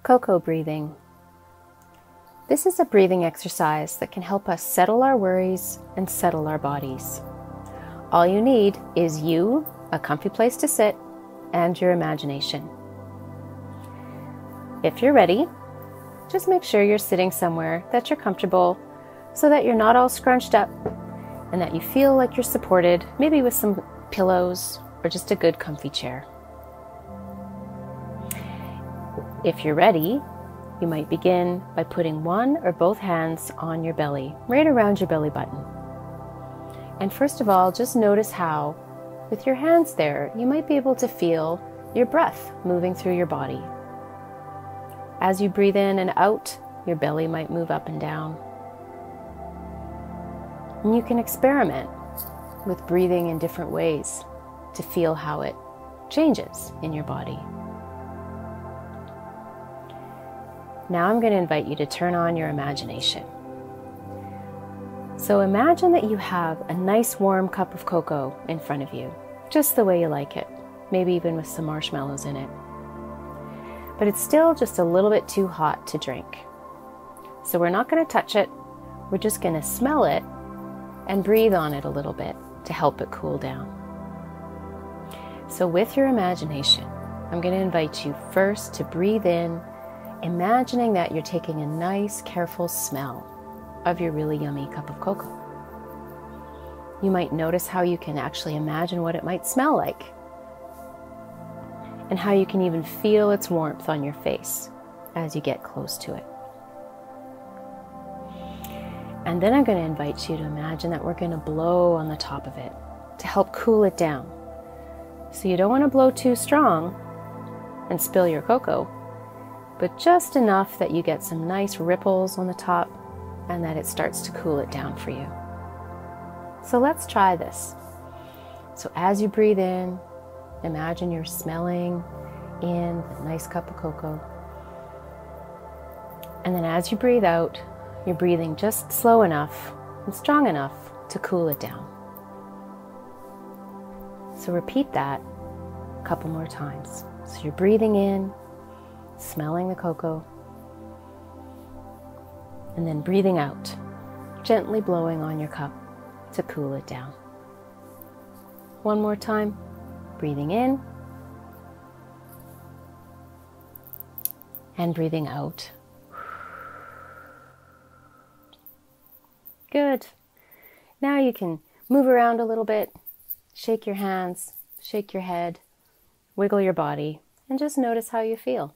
Cocoa breathing. This is a breathing exercise that can help us settle our worries and settle our bodies. All you need is you, a comfy place to sit, and your imagination. If you're ready, just make sure you're sitting somewhere that you're comfortable so that you're not all scrunched up and that you feel like you're supported, maybe with some pillows or just a good comfy chair. If you're ready, you might begin by putting one or both hands on your belly, right around your belly button. And first of all, just notice how, with your hands there, you might be able to feel your breath moving through your body. As you breathe in and out, your belly might move up and down. And you can experiment with breathing in different ways to feel how it changes in your body. Now I'm going to invite you to turn on your imagination. So imagine that you have a nice warm cup of cocoa in front of you, just the way you like it, maybe even with some marshmallows in it. But it's still just a little bit too hot to drink. So we're not going to touch it, we're just going to smell it and breathe on it a little bit to help it cool down. So with your imagination, I'm going to invite you first to breathe in, imagining that you're taking a nice, careful smell of your really yummy cup of cocoa. You might notice how you can actually imagine what it might smell like, and how you can even feel its warmth on your face as you get close to it. And then I'm going to invite you to imagine that we're going to blow on the top of it to help cool it down. So you don't want to blow too strong and spill your cocoa, but just enough that you get some nice ripples on the top and that it starts to cool it down for you. So let's try this. So as you breathe in, imagine you're smelling in a nice cup of cocoa. And then as you breathe out, you're breathing just slow enough and strong enough to cool it down. So repeat that a couple more times. So you're breathing in, smelling the cocoa, and then breathing out, gently blowing on your cup to cool it down. One more time, breathing in and breathing out. Good. Now you can move around a little bit, shake your hands, shake your head, wiggle your body, and just notice how you feel.